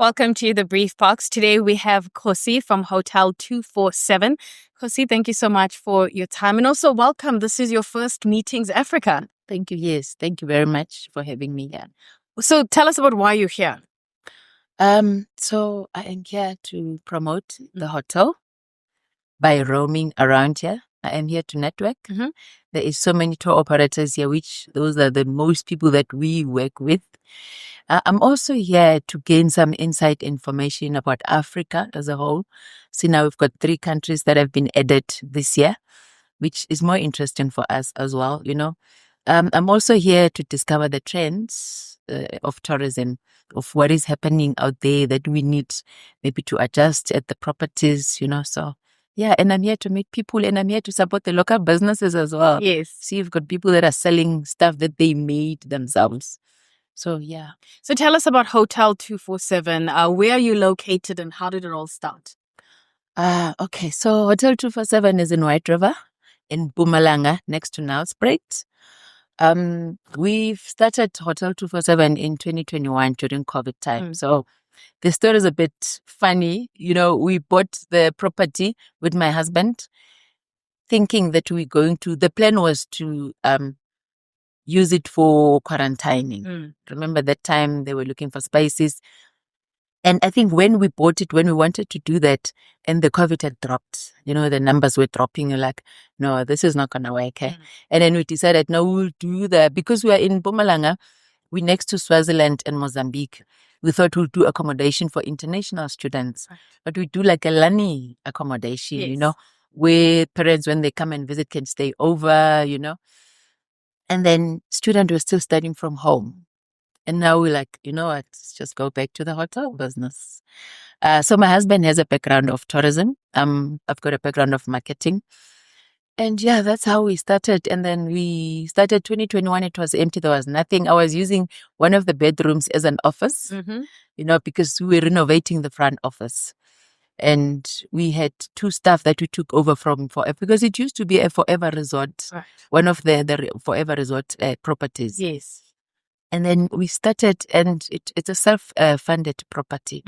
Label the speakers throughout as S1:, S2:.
S1: Welcome to the Brief Box. Today we have Khosi from Hotel 247. Khosi, thank you so much for your time and also welcome. This is your first Meetings Africa.
S2: Thank you. Yes, thank you very much for having me here.
S1: So tell us about why you're here.
S2: So I am here to promote the hotel by roaming around here. I am here to network.
S1: Mhm.
S2: There is so many tour operators here, which those are the most people that we work with. I'm also here to gain some insight information about Africa as a whole. See, now we've got 3 countries that have been added this year, which is more interesting for us as well, I'm also here to discover the trends of tourism, of what is happening out there that we need maybe to adjust at the properties, so yeah, and I'm here to meet people and I'm here to support the local businesses as well.
S1: Yes.
S2: See, you've got people that are selling stuff that they made themselves. So, yeah.
S1: So tell us about Hotel 247. Where are you located and how did it all start?
S2: Okay. So Hotel 247 is in White River in Mpumalanga, next to Nelspruit. We've started Hotel 247 in 2021 during COVID time. So the story is a bit funny. We bought the property with my husband, thinking that the plan was to use it for quarantining. Remember that time they were looking for spaces. And I think when we bought it, when we wanted to do that, and the COVID had dropped, the numbers were dropping, you're like, no, this is not going to work. And then we decided, no, we'll do that. Because we are in Mpumalanga, we're next to Swaziland and Mozambique. We thought we'll do accommodation for international students. But we do like a Lani accommodation, where parents, when they come and visit, can stay over, And then students were still studying from home. And now we're like, you know what, let's just go back to the hotel business. So my husband has a background of tourism. I've got a background of marketing. And yeah, that's how we started. And then we started 2021. It was empty. There was nothing. I was using one of the bedrooms as an office, because we were renovating the front office. And we had 2 staff that we took over from Forever, because it used to be a Forever Resort, one of the Forever Resort properties.
S1: Yes.
S2: And then we started, and it's a self-funded property.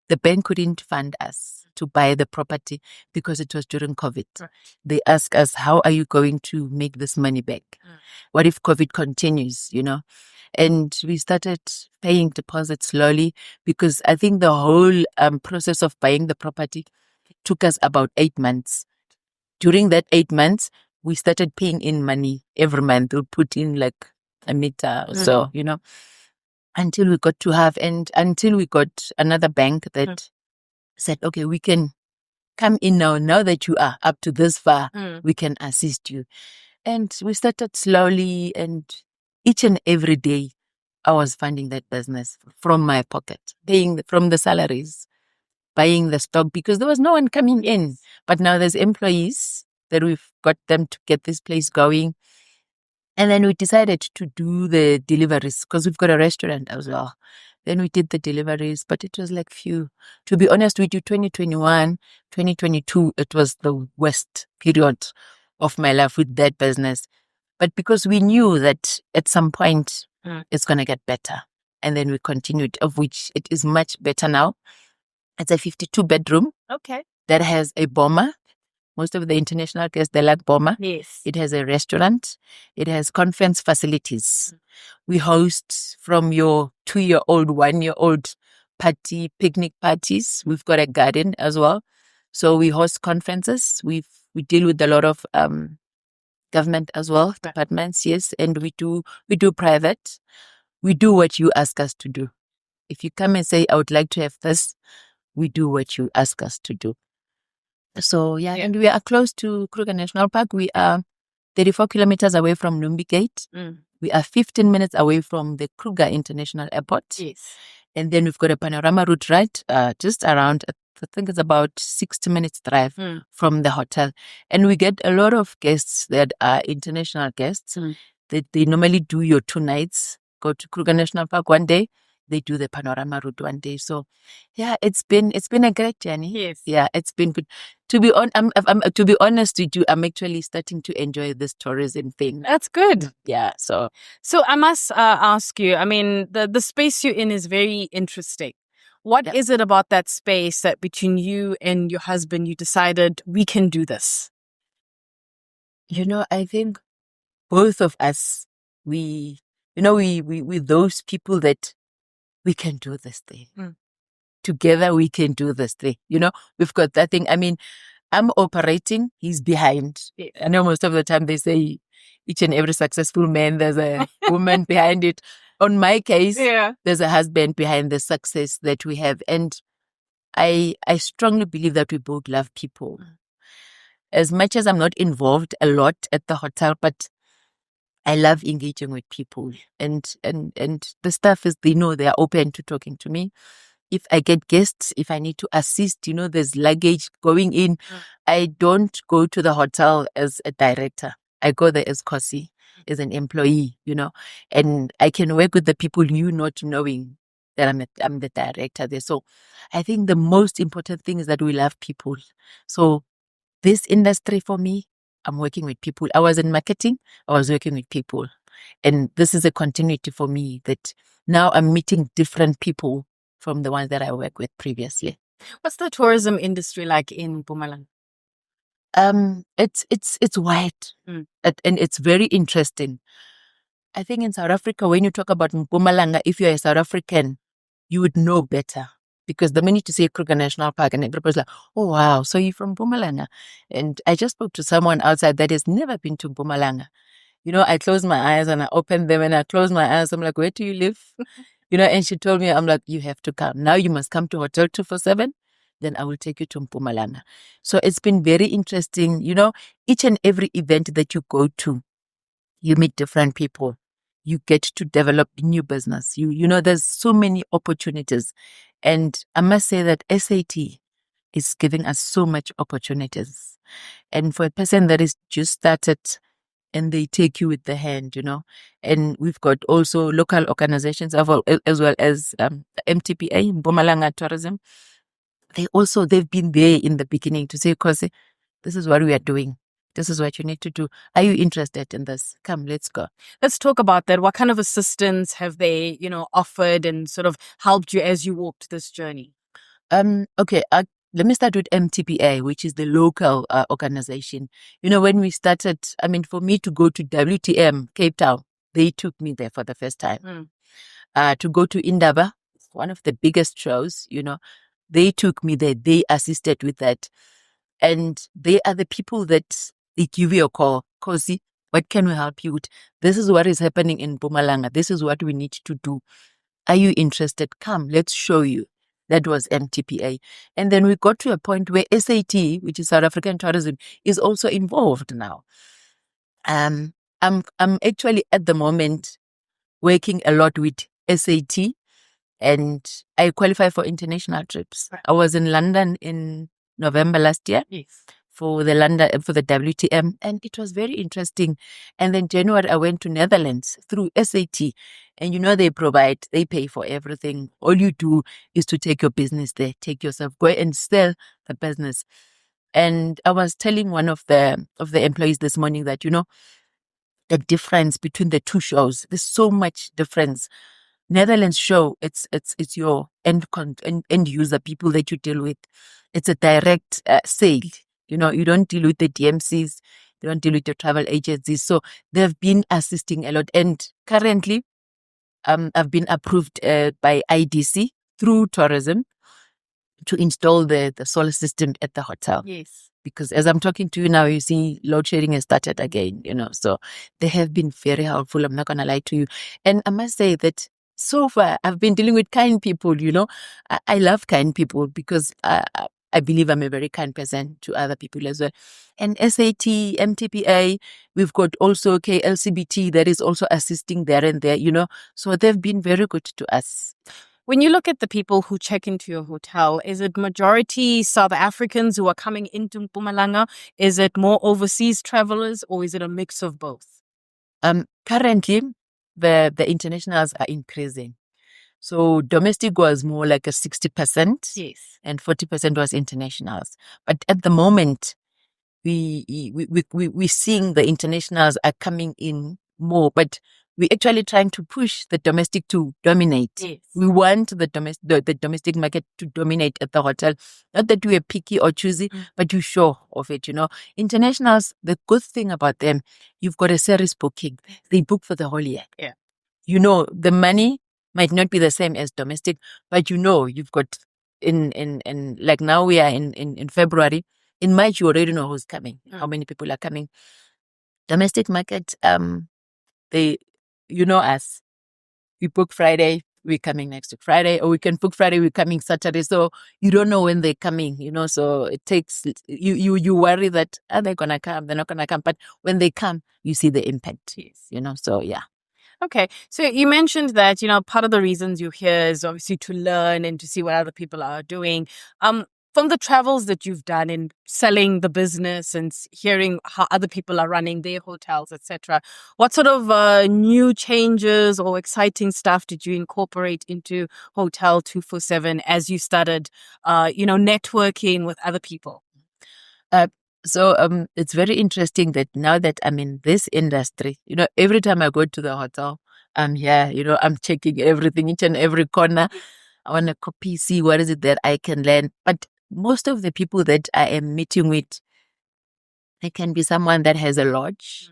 S2: The bank couldn't fund us to buy the property because it was during COVID. They asked us, how are you going to make this money back? What if COVID continues, And we started paying deposits slowly, because I think the whole process of buying the property took us about 8 months. During that 8 months, we started paying in money every month. We'll put in like a meter or so, until we got to have, and until we got another bank that said, okay, we can come in now that you are up to this far, we can assist you. And we started slowly, and each and every day I was funding that business from my pocket, paying from the salaries, buying the stock, because there was no one coming in. But now there's employees that we've got them to get this place going. And then we decided to do the deliveries, because we've got a restaurant as well. Then we did the deliveries, but it was like few. To be honest with you, 2021, 2022, it was the worst period of my life with that business. But because we knew that at some point it's going to get better. And then we continued, of which it is much better now. It's a 52 bedroom.
S1: Okay.
S2: That has a bomber. Most of the international guests, they like bomber.
S1: Yes.
S2: It has a restaurant. It has conference facilities. We host from your 2-year-old, 1-year-old party, picnic parties. We've got a garden as well. So we host conferences. We deal with a lot of government as well, departments, yes. And we do private. We do what you ask us to do. If you come and say, I would like to have this, we do what you ask us to do. So, yeah, and we are close to Kruger National Park. We are 34 kilometers away from Numbi Gate. We are 15 minutes away from the Kruger International Airport.
S1: Yes.
S2: And then we've got a panorama route right just around, I think it's about 60 minutes drive from the hotel. And we get a lot of guests that are international guests. They normally do your 2 nights, go to Kruger National Park one day, they do the panorama route one day. So, yeah, it's been a great journey.
S1: Yes.
S2: Yeah, it's been good. To be honest with you, I'm actually starting to enjoy this tourism thing.
S1: That's good.
S2: Yeah. So
S1: I must ask you, I mean, the space you're in is very interesting. What is it about that space that between you and your husband, you decided we can do this?
S2: I think both of us, we those people that we can do this thing. Together we can do this thing. We've got that thing. I mean, I'm operating, he's behind. Yeah. I know most of the time they say each and every successful man, there's a woman behind it. On my case, there's a husband behind the success that we have. And I strongly believe that we both love people. As much as I'm not involved a lot at the hotel, but I love engaging with people. And the staff is, they're open to talking to me. If I get guests, if I need to assist, there's luggage going in. I don't go to the hotel as a director. I go there as Khosi, as an employee, and I can work with the people, not knowing that I'm the director there. So I think the most important thing is that we love people. So this industry for me, I'm working with people. I was in marketing, I was working with people. And this is a continuity for me that now I'm meeting different people from the ones that I worked with previously.
S1: What's the tourism industry like in Mpumalanga?
S2: It's wide and it's very interesting. I think in South Africa, when you talk about Mpumalanga, if you're a South African, you would know better. Because the minute you say Kruger National Park and everybody's like, oh wow, so you're from Mpumalanga. And I just spoke to someone outside that has never been to Mpumalanga. I close my eyes and I open them and I close my eyes. I'm like, where do you live? And she told me, I'm like, you have to come. Now you must come to Hotel 247. Then I will take you to Mpumalanga. So it's been very interesting. Each and every event that you go to, you meet different people. You get to develop new business. There's so many opportunities. And I must say that SAT is giving us so much opportunities. And for a person that is just started and they take you with the hand, and we've got also local organizations as well as MTPA, Mpumalanga Tourism. They've been there in the beginning to say, because this is what we are doing. This is what you need to do. Are you interested in this? Come, let's go.
S1: Let's talk about that. What kind of assistance have they, offered and sort of helped you as you walked this journey?
S2: Okay. Let me start with MTPA, which is the local organization. When we started, for me to go to WTM, Cape Town, they took me there for the first time. To go to Indaba, one of the biggest shows, they took me there. They assisted with that. And they are the people that they give you a call. Khosi, what can we help you with? This is what is happening in Mpumalanga. This is what we need to do. Are you interested? Come, let's show you. That was MTPA. And then we got to a point where SAT, which is South African Tourism, is also involved now. I'm actually at the moment working a lot with SAT, and I qualify for international trips. Right. I was in London in November last year. Yes. For the WTM, and it was very interesting. And then January I went to Netherlands through SAT, and they pay for everything. All you do is to take your business there, take yourself, go and sell the business. And I was telling one of the employees this morning that the difference between the two shows. There's so much difference. Netherlands show, it's your end user, people that you deal with. It's a direct sale. You don't deal with the DMCs, you don't deal with the travel agencies. So they've been assisting a lot. And currently, I've been approved by IDC through tourism to install the solar system at the hotel. Yes. Because as I'm talking to you now, you see load shedding has started again, so they have been very helpful. I'm not going to lie to you. And I must say that so far I've been dealing with kind people, I love kind people because I believe I'm a very kind person to other people as well. And SAT, MTPA, we've got also KLCBT that is also assisting there and there, so they've been very good to us.
S1: When you look at the people who check into your hotel, is it majority South Africans who are coming into Mpumalanga? Is it more overseas travelers, or is it a mix of both?
S2: Currently, the internationals are increasing. So domestic was more like a 60%, yes, and 40% was internationals. But at the moment, we're seeing the internationals are coming in more, but we're actually trying to push the domestic to dominate.
S1: Yes.
S2: We want the domestic market to dominate at the hotel. Not that we are picky or choosy, but you're sure of it, Internationals, the good thing about them, you've got a series booking. They book for the whole year.
S1: Yeah.
S2: The money might not be the same as domestic, but you've got in like now we are in February. In March, you already know who's coming, how many people are coming. Domestic market, they, us. We book Friday, we're coming next week Friday, or we can book Friday, we're coming Saturday. So you don't know when they're coming, so it takes, you worry that, are they going to come? They're not going to come. But when they come, you see the impact, so yeah.
S1: Okay. So you mentioned that, part of the reasons you're here is obviously to learn and to see what other people are doing. From the travels that you've done in selling the business and hearing how other people are running their hotels, etc., what sort of new changes or exciting stuff did you incorporate into Hotel 247 as you started, networking with other people?
S2: So it's very interesting that now that I'm in this industry, every time I go to the hotel, I'm here, I'm checking everything, each and every corner. I want to copy, see what is it that I can learn. But most of the people that I am meeting with, they can be someone that has a lodge,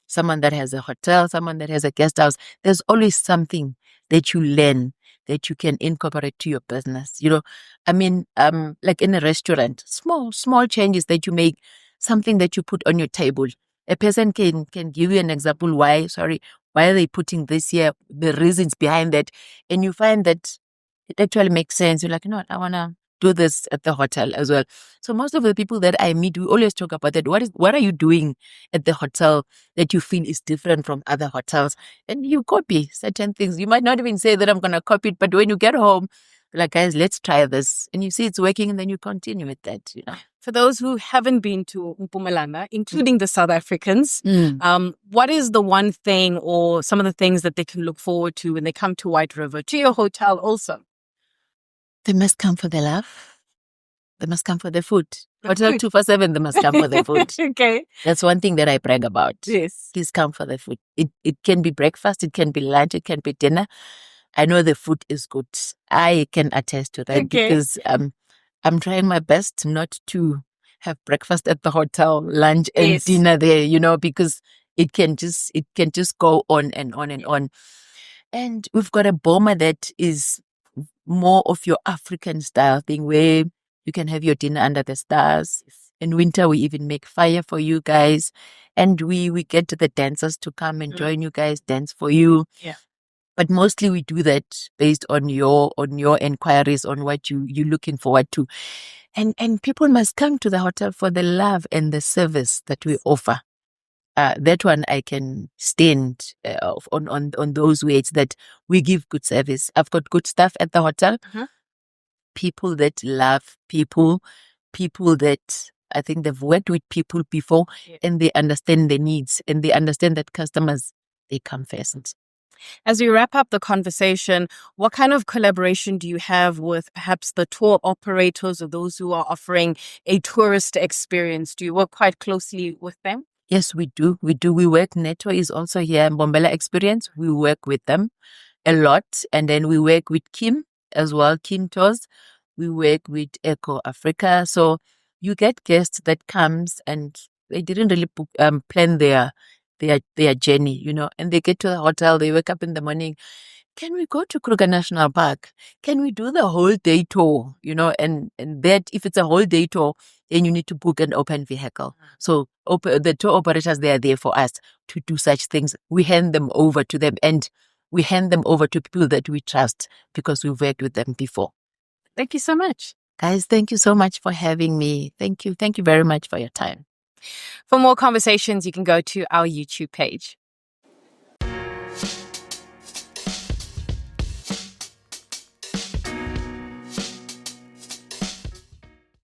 S2: someone that has a hotel, someone that has a guest house. There's always something that you learn that you can incorporate to your business. Like in a restaurant, small changes that you make, something that you put on your table. A person can give you an example why are they putting this here, the reasons behind that, and you find that it actually makes sense. You're like, I want to do this at the hotel as well. So most of the people that I meet, we always talk about that. What are you doing at the hotel that you feel is different from other hotels? And you copy certain things. You might not even say that I'm going to copy it, but when you get home, like, guys, let's try this. And you see it's working, and then you continue with that,
S1: For those who haven't been to Mpumalanga, including the South Africans, what is the one thing or some of the things that they can look forward to when they come to White River, to your hotel also?
S2: They must come for the love. They must come for the food. Hotel 247, they must come for the food.
S1: Okay.
S2: That's one thing that I brag about.
S1: Yes.
S2: Please come for the food. It can be breakfast, it can be lunch, it can be dinner. I know the food is good. I can attest to that because I'm trying my best not to have breakfast at the hotel, lunch and dinner there, because it can just go on and on and on. And we've got a boma that is more of your African style thing where you can have your dinner under the stars. In winter, we even make fire for you guys. And we get the dancers to come and join you guys, dance for you.
S1: Yeah.
S2: But mostly we do that based on your inquiries, on what you're looking forward to. And people must come to the hotel for the love and the service that we offer. That one I can stand on those words, that we give good service. I've got good staff at the hotel. People that love people that I think they've worked with people before, and they understand their needs, and they understand that customers, they come first.
S1: As we wrap up the conversation, what kind of collaboration do you have with perhaps the tour operators or those who are offering a tourist experience? Do you work quite closely with them?
S2: Yes, we do. We work. Neto is also here in Bombela Experience. We work with them a lot. And then we work with Kim as well, Kim Tours. We work with Eco Africa. So you get guests that comes and they didn't really plan their journey, and they get to the hotel, they wake up in the morning. Can we go to Kruger National Park? Can we do the whole day tour? And that if it's a whole day tour, then you need to book an open vehicle. So the tour operators, they are there for us to do such things. We hand them over to them, and we hand them over to people that we trust because we've worked with them before.
S1: Thank you so much.
S2: Guys, thank you so much for having me. Thank you. Thank you very much for your time.
S1: For more conversations, you can go to our YouTube page.